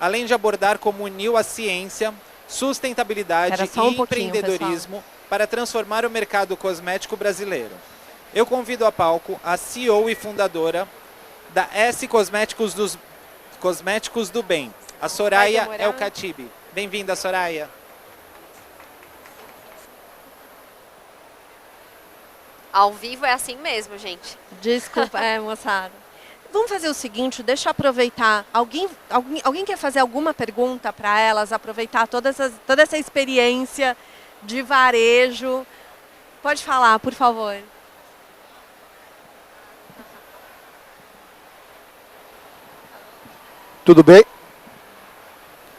além de abordar como uniu a ciência, sustentabilidade e empreendedorismo para transformar o mercado cosmético brasileiro. Eu convido a palco a CEO e fundadora da S Cosméticos do Bem, a Soraya El Khatib. Bem-vinda, Soraya. Ao vivo é assim mesmo, gente. Desculpa, moçada. Vamos fazer o seguinte, deixa eu aproveitar. Alguém quer fazer alguma pergunta para elas? Aproveitar toda essa experiência de varejo. Pode falar, por favor. Tudo bem?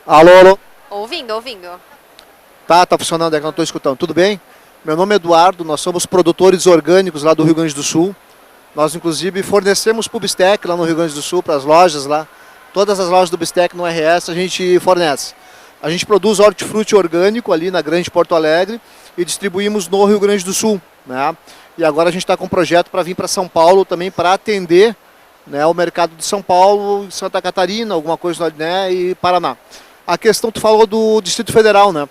Alô, alô? Ouvindo. Tá funcionando, é que eu não estou escutando. Tudo bem? Meu nome é Eduardo, nós somos produtores orgânicos lá do Rio Grande do Sul. Nós, inclusive, fornecemos para o Bistec lá no Rio Grande do Sul, para as lojas lá. Todas as lojas do Bistec no RS a gente fornece. A gente produz hortifruti orgânico ali na Grande Porto Alegre e distribuímos no Rio Grande do Sul, né? E agora a gente está com um projeto para vir para São Paulo também para atender, né, o mercado de São Paulo, Santa Catarina, alguma coisa, né, e Paraná. A questão, tu falou do Distrito Federal, né?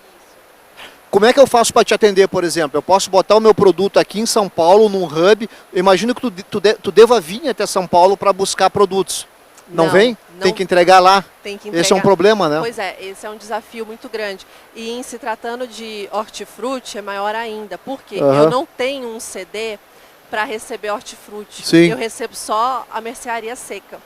Como é que eu faço para te atender, por exemplo? Eu posso botar o meu produto aqui em São Paulo, num hub. Eu imagino que tu deva vir até São Paulo para buscar produtos. Não vem? Não, tem que entregar lá. Tem que entregar. Esse é um problema, né? Pois é, esse é um desafio muito grande. E em se tratando de hortifruti, é maior ainda. Porque eu não tenho um CD para receber hortifruti. Sim. Eu recebo só a mercearia seca.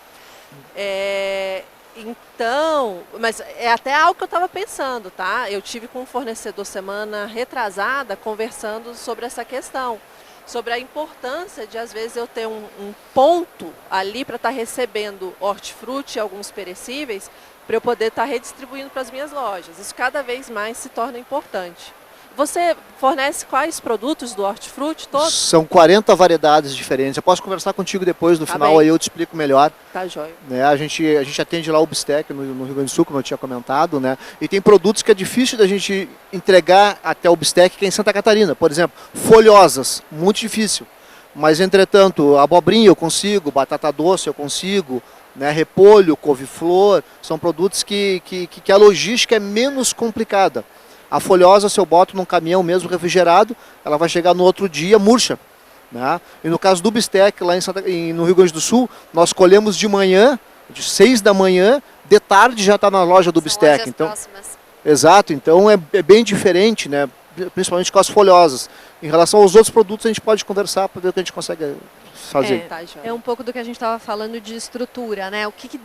Então, mas é até algo que eu estava pensando, tá? Eu tive com um fornecedor semana retrasada conversando sobre essa questão, sobre a importância de às vezes eu ter um ponto ali para estar recebendo hortifruti e alguns perecíveis para eu poder estar redistribuindo para as minhas lojas. Isso cada vez mais se torna importante. Você fornece quais produtos do hortifruti todos? São 40 variedades diferentes. Eu posso conversar contigo depois, no Tá final, bem. aí eu te explico melhor. Tá joia. Né? A gente atende lá o Bistec no Rio Grande do Sul, como eu tinha comentado, né? E tem produtos que é difícil da gente entregar até o Bistec, que é em Santa Catarina. Por exemplo, folhosas, muito difícil. Mas, entretanto, abobrinha eu consigo, batata doce eu consigo, né? Repolho, couve-flor, são produtos que a logística é menos complicada. A folhosa, se eu boto num caminhão mesmo refrigerado, ela vai chegar no outro dia murcha. Né? E no caso do Bistec, lá no Rio Grande do Sul, nós colhemos de manhã, de 6 da manhã, de tarde já está na loja do São Bistec. lojas Então, próximas. exato, então é bem diferente, né? Principalmente com as folhosas. Em relação aos outros produtos, a gente pode conversar para ver o que a gente consegue fazer. Tá joia. É um pouco do que a gente estava falando de estrutura, né? O que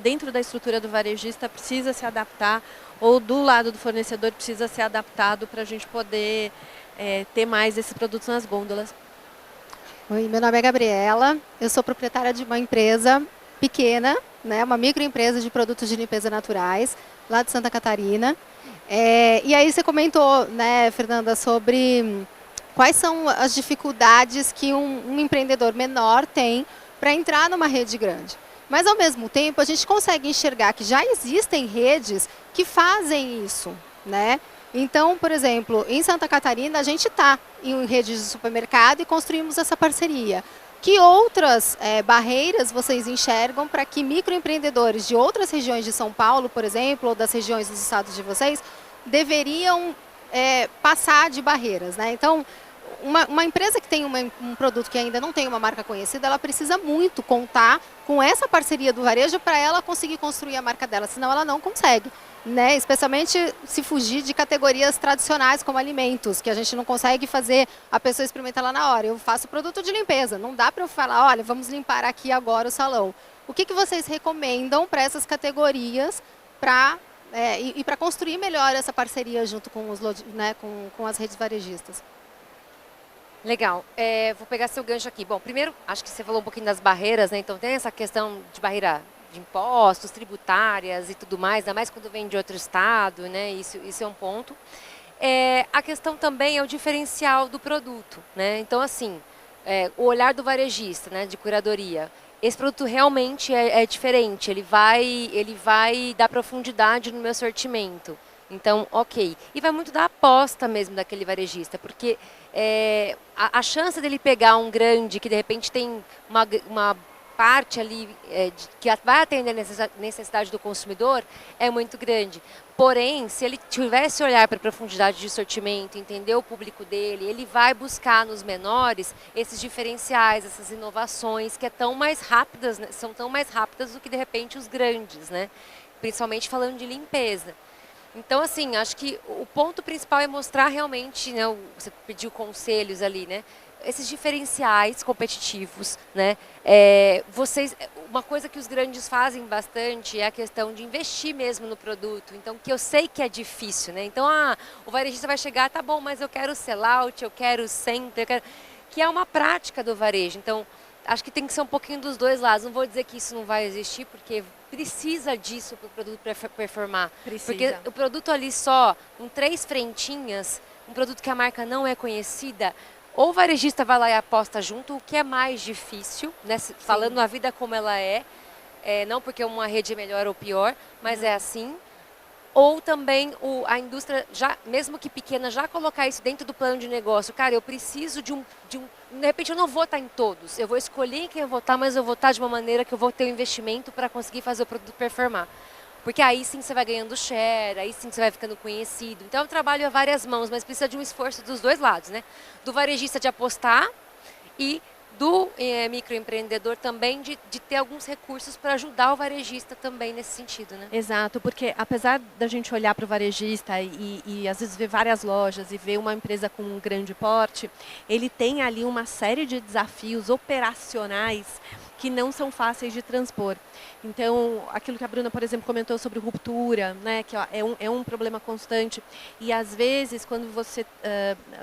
dentro da estrutura do varejista precisa se adaptar, ou do lado do fornecedor precisa ser adaptado para a gente poder ter mais esses produtos nas gôndolas. Oi, meu nome é Gabriela, eu sou proprietária de uma empresa pequena, né, uma microempresa de produtos de limpeza naturais, lá de Santa Catarina. E aí você comentou, né, Fernanda, sobre quais são as dificuldades que um empreendedor menor tem para entrar numa rede grande. Mas, ao mesmo tempo, a gente consegue enxergar que já existem redes que fazem isso, né? Então, por exemplo, em Santa Catarina, a gente está em redes de supermercado e construímos essa parceria. Que outras barreiras vocês enxergam para que microempreendedores de outras regiões de São Paulo, por exemplo, ou das regiões dos estados de vocês, deveriam passar de barreiras, né? Então, uma empresa que tem um produto que ainda não tem uma marca conhecida, ela precisa muito contar com essa parceria do varejo para ela conseguir construir a marca dela, senão ela não consegue. Né? Especialmente se fugir de categorias tradicionais como alimentos, que a gente não consegue fazer a pessoa experimentar lá na hora. Eu faço produto de limpeza, não dá para eu falar, olha, vamos limpar aqui agora o salão. O que vocês recomendam para essas categorias para construir melhor essa parceria junto com, com as redes varejistas? Legal. Vou pegar seu gancho aqui. Bom, primeiro, acho que você falou um pouquinho das barreiras, né? Então tem essa questão de barreira de impostos, tributárias e tudo mais, ainda mais quando vem de outro estado, né? Isso é um ponto. A questão também é o diferencial do produto, né? Então, assim, o olhar do varejista, né, de curadoria. Esse produto realmente é diferente, ele vai dar profundidade no meu sortimento. Então, ok. E vai muito da aposta mesmo daquele varejista, porque a chance dele pegar um grande que de repente tem uma parte ali que vai atender a necessidade do consumidor é muito grande. Porém, se ele tivesse olhar para a profundidade de sortimento, entender o público dele, ele vai buscar nos menores esses diferenciais, essas inovações que são tão mais rápidas do que de repente os grandes, né? Principalmente falando de limpeza. Então, assim, acho que o ponto principal é mostrar realmente, né, você pediu conselhos ali, né? Esses diferenciais competitivos, né? Uma coisa que os grandes fazem bastante é a questão de investir mesmo no produto. Então, que eu sei que é difícil, né? Então, o varejista vai chegar, tá bom, mas eu quero sellout, eu quero center, que é uma prática do varejo. Então, acho que tem que ser um pouquinho dos dois lados. Não vou dizer que isso não vai existir, porque precisa disso para o produto performar. Precisa. Porque o produto ali só, com 3 frentinhas, um produto que a marca não é conhecida, ou o varejista vai lá e aposta junto, o que é mais difícil, né? Falando a vida como ela não porque uma rede é melhor ou pior, mas é assim. Ou também a indústria, mesmo que pequena, já colocar isso dentro do plano de negócio. Cara, eu preciso de de repente eu não vou estar em todos, eu vou escolher em quem eu vou estar, mas eu vou estar de uma maneira que eu vou ter um investimento para conseguir fazer o produto performar. Porque aí sim você vai ganhando share, aí sim você vai ficando conhecido. Então é um trabalho a várias mãos, mas precisa de um esforço dos dois lados, né? Do varejista de apostar e do microempreendedor também de ter alguns recursos para ajudar o varejista também nesse sentido, né? Exato, porque apesar da gente olhar para o varejista e às vezes ver várias lojas e ver uma empresa com um grande porte, ele tem ali uma série de desafios operacionais que não são fáceis de transpor. Então, aquilo que a Bruna, por exemplo, comentou sobre ruptura, né, que é um problema constante. E, às vezes, quando você,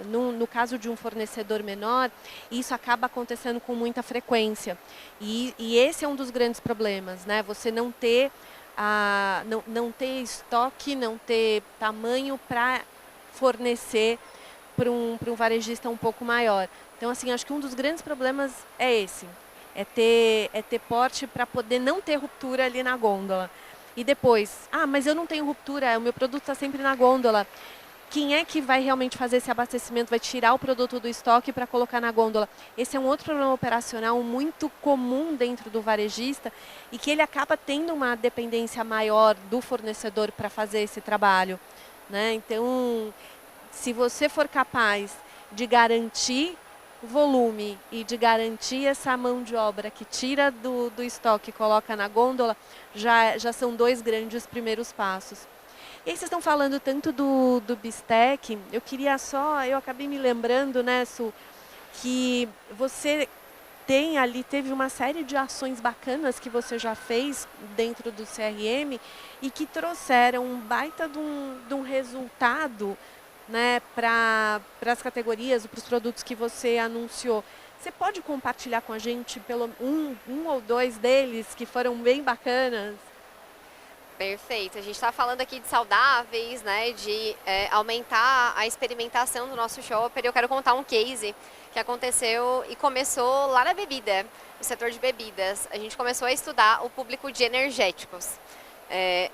no caso de um fornecedor menor, isso acaba acontecendo com muita frequência. E esse é um dos grandes problemas, né? Você não ter estoque, não ter tamanho para fornecer para um varejista um pouco maior. Então, assim, acho que um dos grandes problemas é esse, é ter porte para poder não ter ruptura ali na gôndola. E depois, mas eu não tenho ruptura, o meu produto está sempre na gôndola. Quem é que vai realmente fazer esse abastecimento, vai tirar o produto do estoque para colocar na gôndola? Esse é um outro problema operacional muito comum dentro do varejista e que ele acaba tendo uma dependência maior do fornecedor para fazer esse trabalho, né? Então, se você for capaz de garantir volume e de garantir essa mão de obra que tira do estoque e coloca na gôndola, já são 2 grandes primeiros passos. E aí vocês estão falando tanto do bistec, eu acabei me lembrando, né, Su, que você teve uma série de ações bacanas que você já fez dentro do CRM e que trouxeram um baita de um resultado, né, para as categorias, para os produtos que você anunciou. Você pode compartilhar com a gente pelo um ou 2 deles que foram bem bacanas? Perfeito. A gente está falando aqui de saudáveis, né, de aumentar a experimentação do nosso shopper. Eu quero contar um case que aconteceu e começou lá na bebida, no setor de bebidas. A gente começou a estudar o público de energéticos.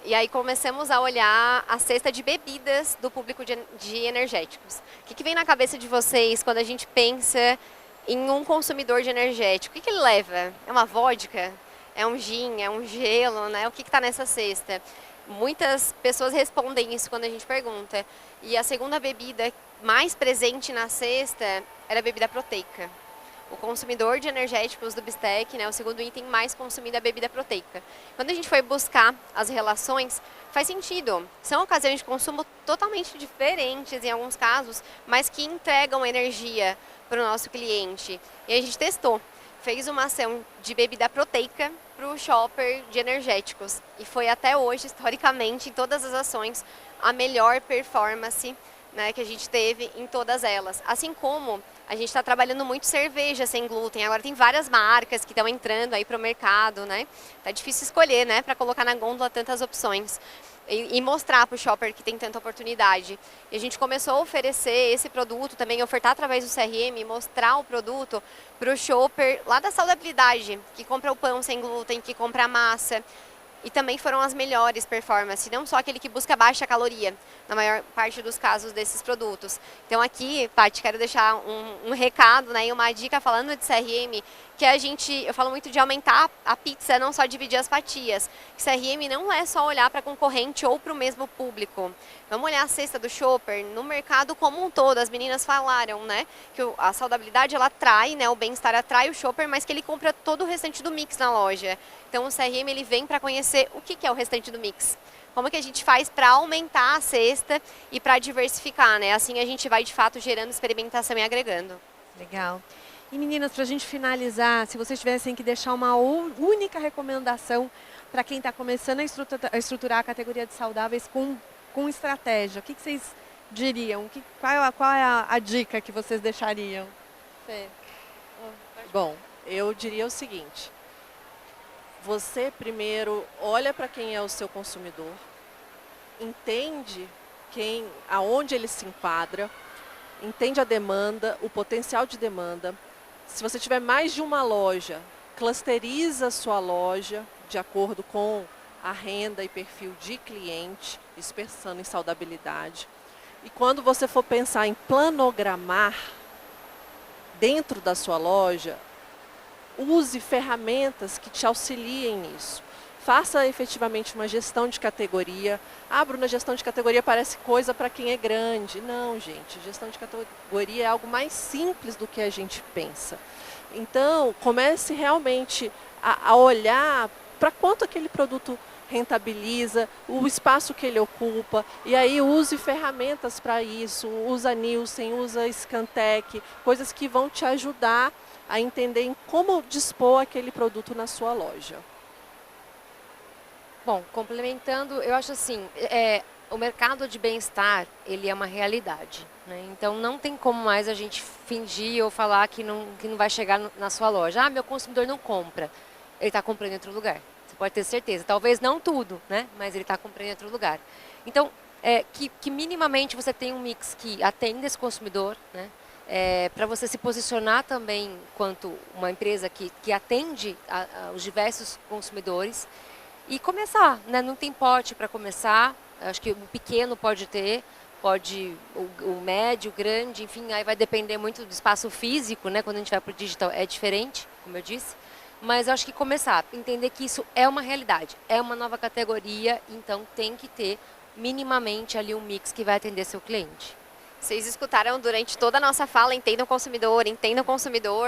E aí começamos a olhar a cesta de bebidas do público de energéticos. O que vem na cabeça de vocês quando a gente pensa em um consumidor de energético? O que ele leva? É uma vodka? É um gin, é um gelo, né? O que está nessa cesta? Muitas pessoas respondem isso quando a gente pergunta. E a segunda bebida mais presente na cesta era a bebida proteica. O consumidor de energéticos do bistec, né, o segundo item mais consumido é a bebida proteica. Quando a gente foi buscar as relações, faz sentido. São ocasiões de consumo totalmente diferentes em alguns casos, mas que entregam energia para o nosso cliente. E a gente testou. Fez uma ação de bebida proteica para o shopper de energéticos. E foi até hoje, historicamente, em todas as ações, a melhor performance, né, que a gente teve em todas elas. Assim como a gente está trabalhando muito cerveja sem glúten. Agora tem várias marcas que estão entrando aí para o mercado, né? Tá difícil escolher, né, para colocar na gôndola tantas opções. E mostrar para o shopper que tem tanta oportunidade. E a gente começou a oferecer esse produto, também ofertar através do CRM, mostrar o produto para o shopper lá da saudabilidade, que compra o pão sem glúten, que compra a massa. E também foram as melhores performances, não só aquele que busca baixa caloria, na maior parte dos casos desses produtos. Então aqui, Paty, quero deixar um recado, né, e uma dica falando de CRM, que eu falo muito de aumentar a pizza, não só dividir as fatias. CRM não é só olhar para concorrente ou para o mesmo público. Vamos olhar a cesta do shopper no mercado como um todo. As meninas falaram, né, que a saudabilidade ela atrai, né, o bem-estar atrai o shopper, mas que ele compra todo o restante do mix na loja. Então o CRM ele vem para conhecer o que é o restante do mix. Como que a gente faz para aumentar a cesta e para diversificar, né? Assim a gente vai de fato gerando experimentação e agregando. Legal. E meninas, para a gente finalizar, se vocês tivessem que deixar uma única recomendação para quem está começando a estruturar a categoria de saudáveis com estratégia, o que vocês diriam? Qual é a dica que vocês deixariam? Fê. Bom, eu diria o seguinte. Você primeiro olha para quem é o seu consumidor, entende aonde ele se enquadra, entende a demanda, o potencial de demanda. Se você tiver mais de uma loja, clusteriza a sua loja de acordo com a renda e perfil de cliente, isso pensando em saudabilidade. E quando você for pensar em planogramar dentro da sua loja, use ferramentas que te auxiliem nisso. Faça efetivamente uma gestão de categoria. Bruna, gestão de categoria parece coisa para quem é grande. Não, gente, gestão de categoria é algo mais simples do que a gente pensa. Então, comece realmente a olhar para quanto aquele produto rentabiliza, o espaço que ele ocupa, e aí use ferramentas para isso, usa Nielsen, usa Scantec, coisas que vão te ajudar a entender em como dispor aquele produto na sua loja. Bom, complementando, eu acho assim, o mercado de bem-estar, ele é uma realidade, né? Então não tem como mais a gente fingir ou falar que não vai chegar na sua loja. Meu consumidor não compra, ele está comprando em outro lugar. Você pode ter certeza, talvez não tudo, né? Mas ele está comprando em outro lugar. Então, que minimamente você tem um mix que atenda esse consumidor, né? Para você se posicionar também quanto uma empresa que atende os diversos consumidores e começar, né? Não tem pote para começar, acho que o pequeno pode ter, o médio, o grande, enfim, aí vai depender muito do espaço físico, né? Quando a gente vai para o digital é diferente, como eu disse, mas acho que começar, entender que isso é uma realidade, é uma nova categoria, então tem que ter minimamente ali um mix que vai atender seu cliente. Vocês escutaram durante toda a nossa fala, entenda o consumidor,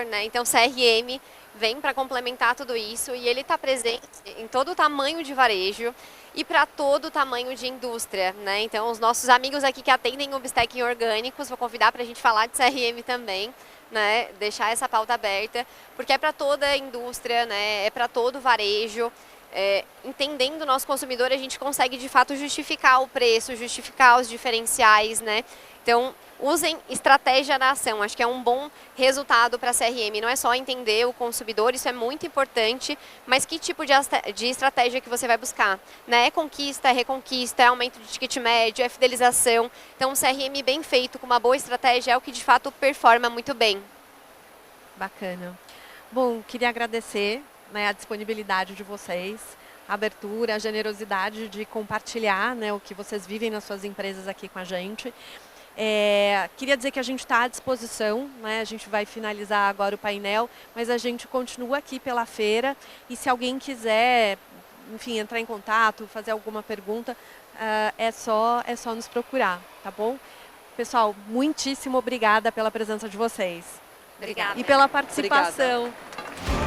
né? Então, CRM vem para complementar tudo isso e ele está presente em todo o tamanho de varejo e para todo o tamanho de indústria, né? Então, os nossos amigos aqui que atendem o Bistec em orgânicos, vou convidar para a gente falar de CRM também, né? Deixar essa pauta aberta, porque é para toda a indústria, né? É para todo o varejo. Entendendo o nosso consumidor, a gente consegue de fato justificar o preço, justificar os diferenciais, né? Então, usem estratégia na ação, acho que é um bom resultado para a CRM, não é só entender o consumidor, isso é muito importante, mas que tipo de estratégia que você vai buscar, né? É conquista, é reconquista, é aumento de ticket médio, é fidelização, então um CRM bem feito, com uma boa estratégia, é o que de fato performa muito bem. Bacana. Bom, queria agradecer, né, a disponibilidade de vocês, a abertura, a generosidade de compartilhar, né, o que vocês vivem nas suas empresas aqui com a gente. Queria dizer que a gente está à disposição, né, a gente vai finalizar agora o painel, mas a gente continua aqui pela feira e se alguém quiser, enfim, entrar em contato, fazer alguma pergunta, é só nos procurar, tá bom? Pessoal, muitíssimo obrigada pela presença de vocês. Obrigada. E pela participação. Obrigada.